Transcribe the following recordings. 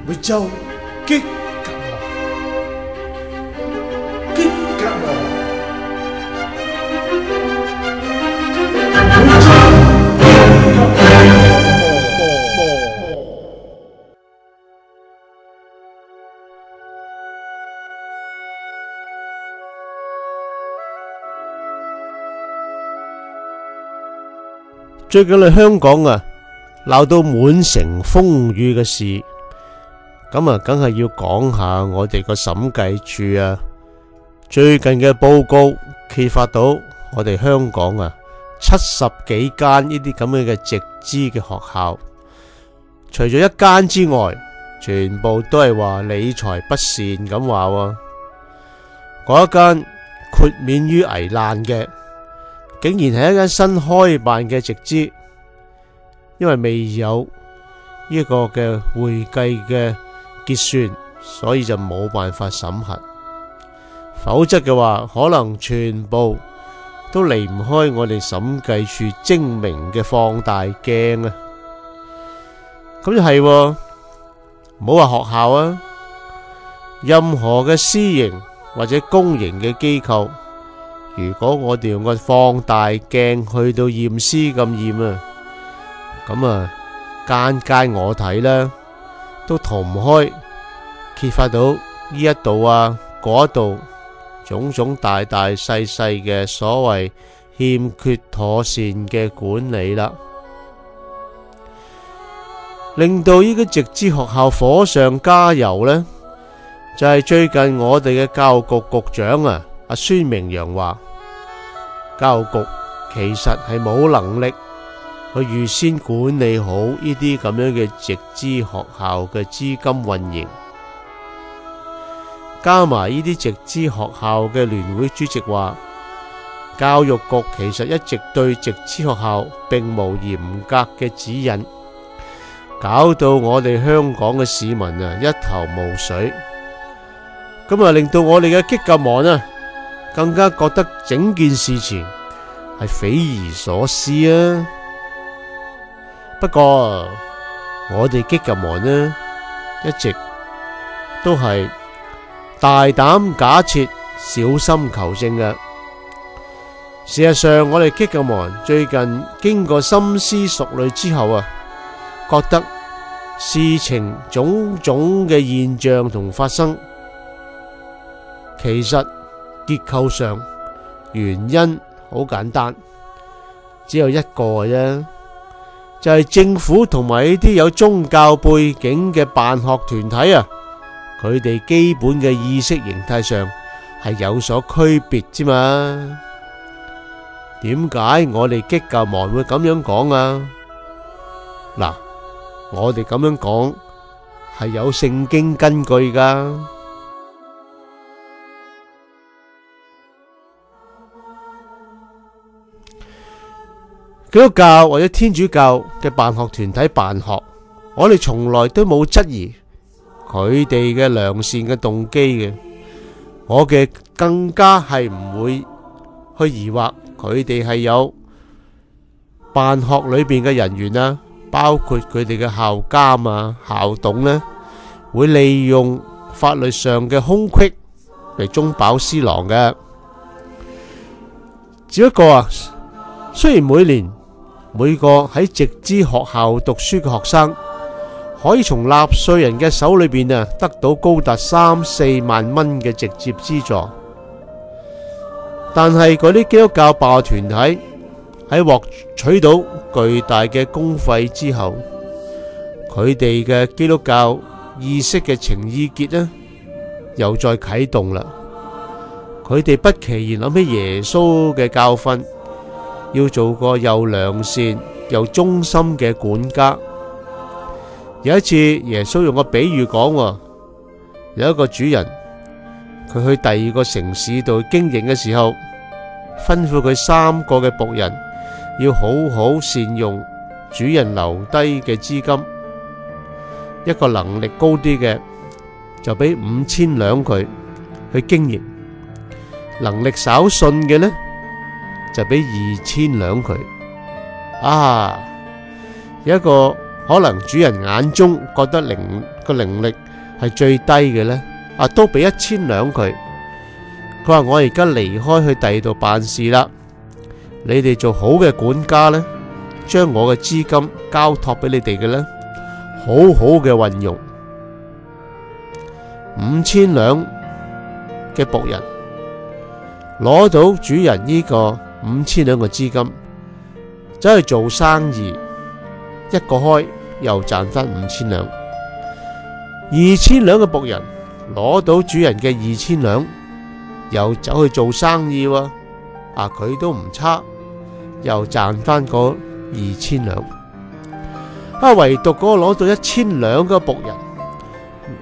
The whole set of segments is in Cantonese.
每周激格網，激格網，最近喺香港啊，鬧到滿城風雨嘅事，咁啊，梗係要講下我哋個審計處啊，最近嘅報告揭發到我哋香港啊70幾間呢啲咁樣嘅直資嘅學校，除咗一間之外，全部都係話理財不善咁話喎。嗰一間豁免於危難嘅，竟然係一間新開辦嘅直資，因為未有呢個嘅會計嘅結算，所以就冇辦法審核。否則嘅話，可能全部都離唔開我哋審計處精明嘅放大鏡啊！咁就係，唔好話學校啊，任何嘅私營或者公營嘅機構，如果我哋用個放大鏡去到驗屍咁驗啊，咁啊間間我睇啦，都逃唔開揭發到呢一度啊嗰度種種大大細細嘅所謂欠缺妥善嘅管理啦，令到呢個直資學校火上加油呢，就係最近我哋嘅教育局局長啊阿孫明揚話，教育局其實係冇能力去預先管理好呢啲咁樣嘅直資學校嘅資金運營，加埋呢啲直資學校嘅聯會主席話，教育局其實一直對直資學校並無嚴格嘅指引，搞到我哋香港嘅市民啊一頭霧水，咁啊令到我哋嘅激革網啊更加覺得整件事情係匪夷所思啊！不過我哋激革網呢一直都係大膽假設，小心求證嘅。事實上，我哋激革網最近經過深思熟慮之後啊，覺得事情種種嘅現象同發生，其實結構上原因好簡單，只有一個嘅啫，就係政府同埋呢啲有宗教背景嘅辦學團體啊，佢哋基本嘅意識形態上係有所區別之嘛。點解我哋激革網會咁樣講啊？嗱，我哋咁樣講係有聖經根據噶。基督教或者天主教嘅辦學團體辦學，我哋從來都冇質疑佢哋嘅良善嘅動機嘅，我嘅更加係唔會去疑惑佢哋係有辦學裏邊嘅人員啊，包括佢哋嘅校監啊、校董呢，會利用法律上嘅空隙嚟中飽私囊嘅。只不過啊，雖然每個喺直資學校讀書嘅學生可以從納稅人嘅手裏邊啊得到高達3-4萬蚊嘅直接資助，但係嗰啲基督教辦學團體喺獲取到巨大嘅公費之後，佢哋嘅基督教意識嘅情意結呢又再啟動啦。佢哋不期然諗起耶穌嘅教訓，要做個又良善又忠心嘅管家。有一次耶穌用個比喻講，有一個主人佢去第二個城市度經營嘅時候，吩咐佢3個嘅僕人要好好善用主人留低嘅資金。一個能力高啲嘅就俾5000兩佢去經營，能力稍遜嘅呢就俾2000兩佢。有一個可能主人眼中覺得個靈力係最低嘅呢，都俾1000兩佢。佢話我而家離開去第二度辦事啦，你哋做好嘅管家呢，將我嘅資金交託俾你哋嘅呢，好好嘅運用。5000兩嘅僕人攞到主人呢個5000兩嘅資金，走去做生意，一個開又賺翻5000兩。2000兩嘅僕人攞到主人嘅2000兩，又走去做生意喎，佢都唔差，又賺翻嗰2000兩。唯獨嗰個攞到1000兩嘅僕人，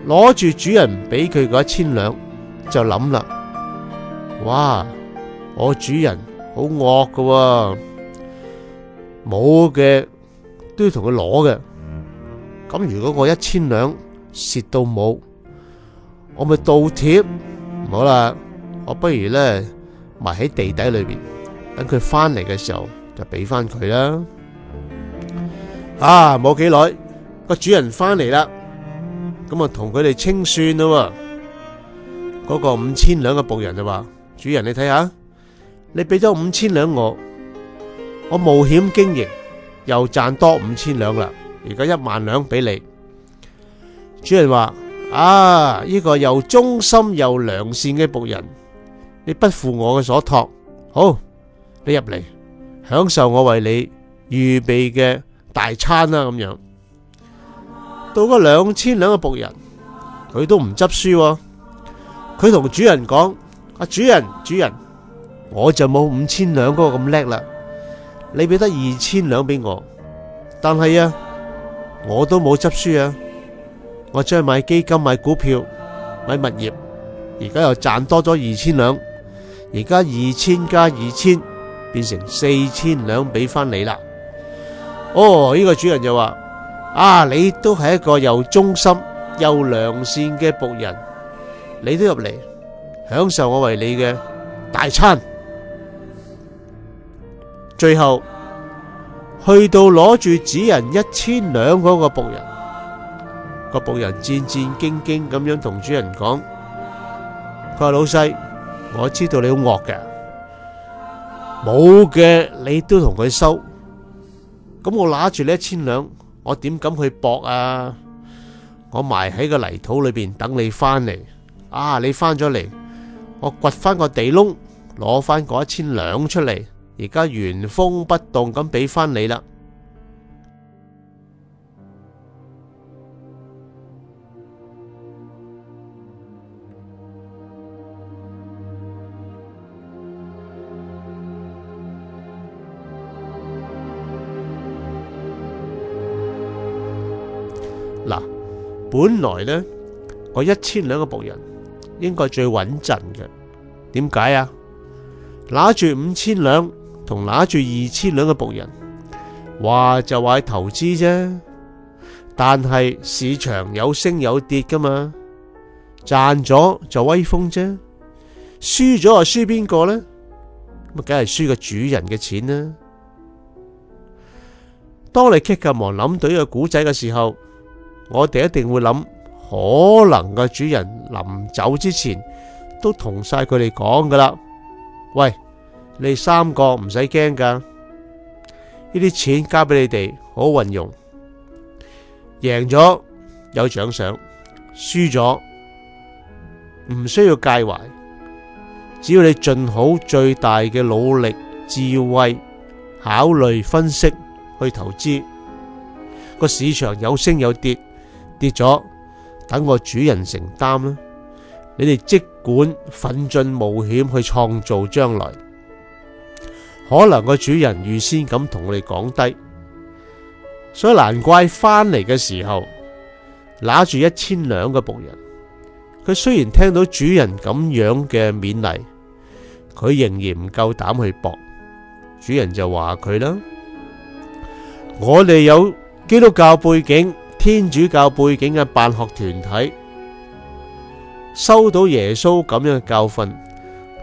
攞住主人俾佢嗰1000兩，就諗啦，哇！我主人好惡㗎喎，冇嘅都要同佢攞嘅。咁如果我1000兩蝕到冇，我咪倒貼。唔好啦，我不如呢埋喺地底裏邊，等佢翻嚟嘅時候就俾翻佢啦。冇幾耐，個主人翻嚟啦，咁同佢哋清算咯。嗰個5000兩嘅僕人就話：主人，你睇下，你俾咗5000兩我冒險經營，又賺多5000兩啦，而家10000兩俾你。主人話：呢個又忠心又良善嘅僕人，你不負我嘅所託，好，你入嚟享受我為你預備嘅大餐啦。咁樣到嗰2000兩嘅僕人，佢都唔執輸，佢同主人講：主人，我就冇5000兩嗰個咁叻啦，你俾得2000兩俾我，但係我都冇執輸啊！我將去買基金、買股票、買物業，而家又賺多咗2000兩，而家2000加2000變成4000兩俾翻你啦。呢個主人就話：你都係一個又忠心又良善嘅僕人，你都入嚟享受我為你嘅大餐。最後去到攞住主人1000兩嗰個僕人，個僕人戰戰兢兢咁樣同主人講：佢話老細，我知道你好惡嘅，冇嘅你都同佢收，咁我拿住呢1000兩，我點敢去搏啊？我埋喺個泥土裏邊等你翻嚟，你翻咗嚟，我掘翻個地窿，攞翻嗰1000兩出嚟，而家原封不動咁俾翻你啦。本來呢，我1000兩嘅僕人應該最穩陣嘅。點解啊？拿住5000兩同拿住2000兩嘅僕人，話就話係投資啫，但係市場有升有跌噶嘛，賺咗就威風啫，輸咗就輸邊個呢？咁梗係輸個主人嘅錢啦。當你急忙諗到呢個古仔嘅時候，我哋一定會諗，可能個主人臨走之前都同晒佢哋講噶啦。喂，你哋3個唔使驚噶，呢啲錢交俾你哋，好好運用。贏咗有獎賞，輸咗唔需要介懷，只要你盡好最大嘅努力、智慧、考慮、分析去投資。個市場有升有跌，跌咗等個主人承擔啦。你哋即管奮進冒險去創造將來。可能個主人預先咁同我哋講低，所以難怪翻嚟嘅時候拿住1000兩嘅僕人，佢雖然聽到主人咁樣嘅勉勵，佢仍然唔夠膽去搏。主人就話佢啦：我哋有基督教背景、天主教背景嘅辦學團體，收到耶穌咁樣嘅教訓，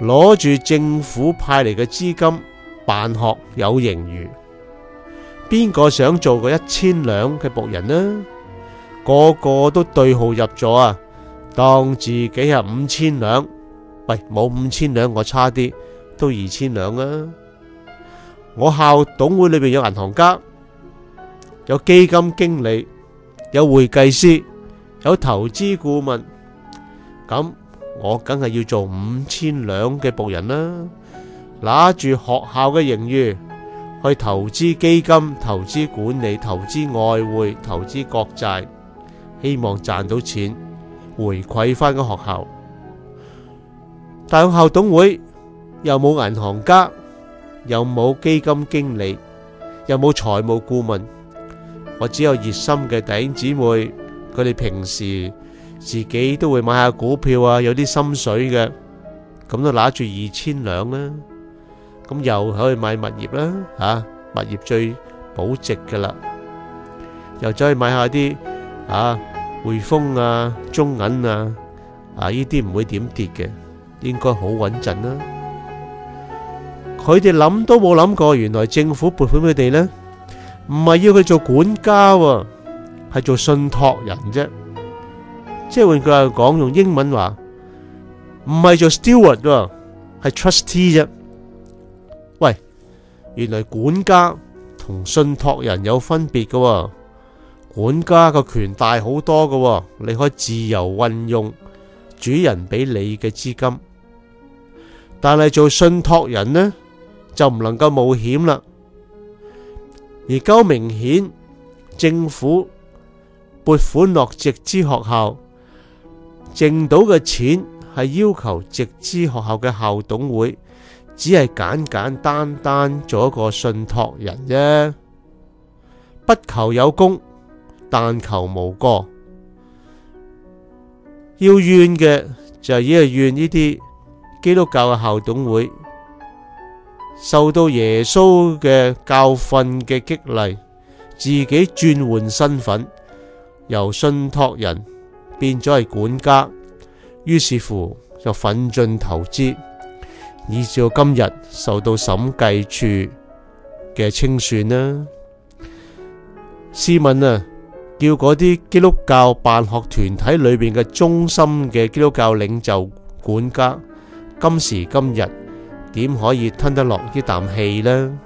攞住政府派嚟嘅資金辦學有盈餘，邊個想做個1000兩嘅僕人呢？個個都對號入座啊，當自己係5000兩。喂，冇5000兩我差啲，都2000兩啊！我校董會裏邊有銀行家，有基金經理，有會計師，有投資顧問，咁我梗係要做5000兩嘅僕人啦。拿住學校嘅盈餘去投資基金、投資管理、投資外匯、投資國債，希望賺到錢回饋翻個學校。但係校董會又冇銀行家，又冇基金經理，又冇財務顧問，我只有熱心嘅弟兄姊妹，佢哋平時自己都會買下股票啊，有啲心水嘅，咁都拿住2000兩啦，咁又可以買物業啦，物業最保值噶啦，又走去買下啲匯豐啊、中銀啊，呢啲唔會點跌嘅，應該好穩陣啦。佢哋諗都冇諗過，原來政府撥款佢哋呢，唔係要佢做管家喎，係做信託人啫。即係換句話講，用英文話，唔係做 steward 喎，係 trustee 啫。喂，原來管家同信託人有分別㗎喎。管家個權大好多㗎喎，你可以自由運用主人俾你嘅資金。但係做信託人呢，就唔能夠冒險啦。而夠明顯，政府撥款落直資學校，剩到嘅錢係要求直資學校嘅校董會，只係簡簡單單做一個信託人啫，不求有功，但求無過。要怨嘅就係怨呢啲基督教嘅校董會受到耶穌嘅教訓嘅激勵，自己轉換身份，由信託人變咗係管家，於是乎就奮進投資，以至到今日受到審計處嘅清算啦。試問啊，叫嗰啲基督教辦學團體裏邊嘅中心嘅基督教領袖管家，今時今日點可以吞得落呢啖氣呢？